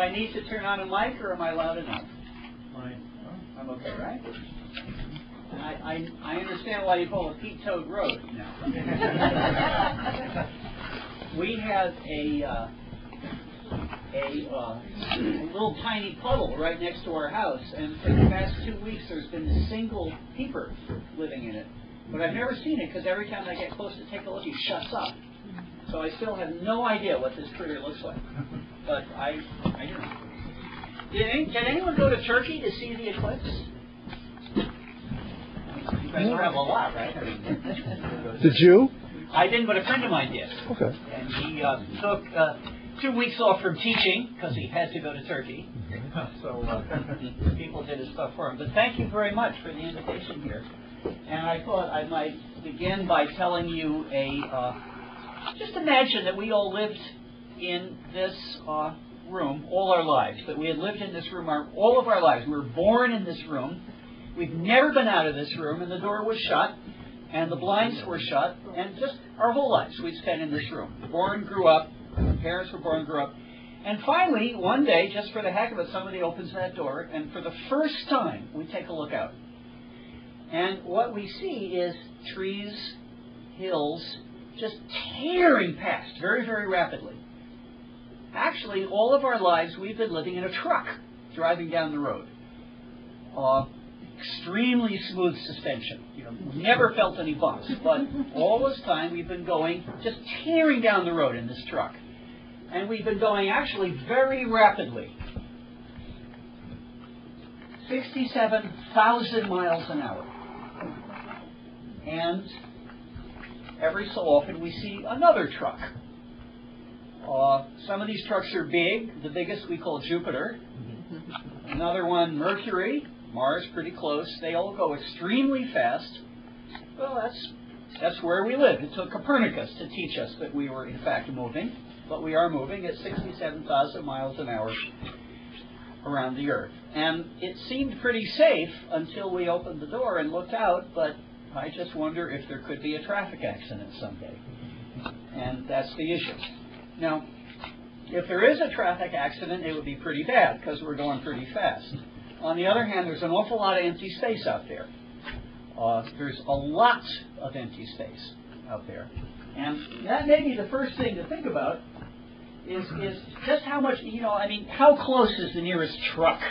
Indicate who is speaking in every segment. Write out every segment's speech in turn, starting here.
Speaker 1: I need to turn on a mic, or am I loud enough?
Speaker 2: Fine.
Speaker 1: I'm okay, right? I understand why you call it Pete Toad Road now. We have a little tiny puddle right next to our house, and for the past 2 weeks there's been a single peeper living in it. But I've never seen it because every time I get close to take a look, he shuts up. So I still have no idea what this critter looks like. But I hear him. Did anyone go to Turkey to see the eclipse? You guys travel a lot, right?
Speaker 3: Did you?
Speaker 1: I didn't, but a friend of mine did.
Speaker 3: Okay.
Speaker 1: And he took 2 weeks off from teaching because he had to go to Turkey. So people did his stuff for him. But thank you very much for the invitation here. And I thought I might begin by telling you just imagine that we all lived in this room all our lives, that we had lived in this room all of our lives. We were born in this room. We've never been out of this room, and the door was shut, and the blinds were shut, and just our whole lives we'd spent in this room. Born, grew up, parents were born, grew up. And finally, one day, just for the heck of it, somebody opens that door, and for the first time, we take a look out. And what we see is trees, hills, just tearing past very, very rapidly. Actually, all of our lives, we've been living in a truck, driving down the road. Extremely smooth suspension. Never felt any bumps. But all this time, we've been going, just tearing down the road in this truck. And we've been going actually very rapidly. 67,000 miles an hour. And every so often we see another truck. Some of these trucks are big. The biggest we call Jupiter. Another one, Mercury. Mars, pretty close. They all go extremely fast. Well, that's where we live. It took Copernicus to teach us that we were, in fact, moving. But we are moving at 67,000 miles an hour around the Earth. And it seemed pretty safe until we opened the door and looked out, but I just wonder if there could be a traffic accident someday. And that's the issue. Now, if there is a traffic accident, it would be pretty bad because we're going pretty fast. On the other hand, there's an awful lot of empty space out there. There's a lot of empty space out there. And that may be the first thing to think about is just how much, how close is the nearest truck?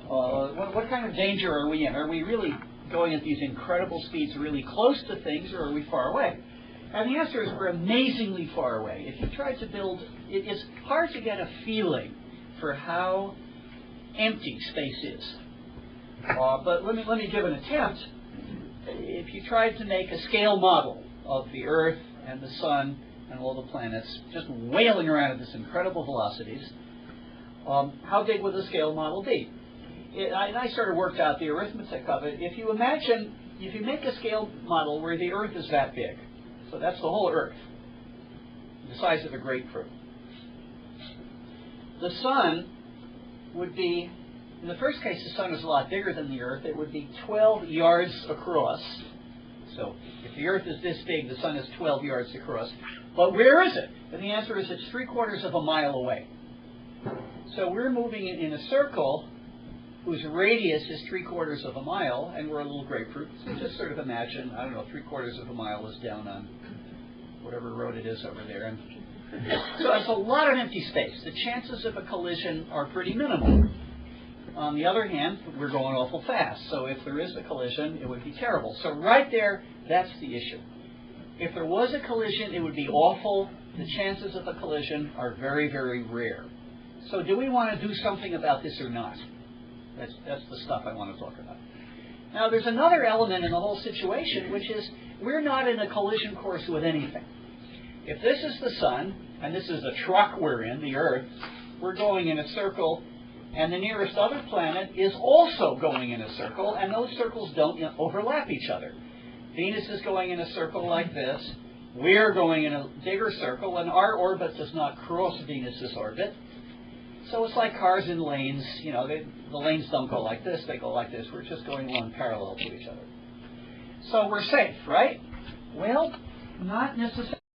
Speaker 1: What kind of danger are we in? Are we really going at these incredible speeds really close to things, or are we far away? And the answer is we're amazingly far away. If you try to build, it's hard to get a feeling for how empty space is. But let me give an attempt. If you tried to make a scale model of the Earth and the Sun and all the planets just wailing around at this incredible velocities, how big would the scale model be? I sort of worked out the arithmetic of it. If you make a scale model where the Earth is that big, so that's the whole Earth, the size of a grapefruit. The Sun would be, in the first case, the Sun is a lot bigger than the Earth. It would be 12 yards across. So if the Earth is this big, the Sun is 12 yards across. But where is it? And the answer is it's 3/4 of a mile away. So we're moving in a circle whose radius is 3/4 of a mile, and we're a little grapefruit. So just sort of imagine, 3/4 of a mile is down on whatever road it is over there. And so it's a lot of empty space. The chances of a collision are pretty minimal. On the other hand, we're going awful fast. So if there is a collision, it would be terrible. So right there, that's the issue. If there was a collision, it would be awful. The chances of a collision are very, very rare. So do we want to do something about this or not? That's the stuff I want to talk about. Now, there's another element in the whole situation, which is we're not in a collision course with anything. If this is the Sun, and this is the truck we're in, the Earth, we're going in a circle, and the nearest other planet is also going in a circle, and those circles don't overlap each other. Venus is going in a circle like this. We're going in a bigger circle, and our orbit does not cross Venus's orbit. So it's like cars in lanes. The lanes don't go like this, they go like this. We're just going along parallel to each other. So we're safe, right? Well, not necessarily.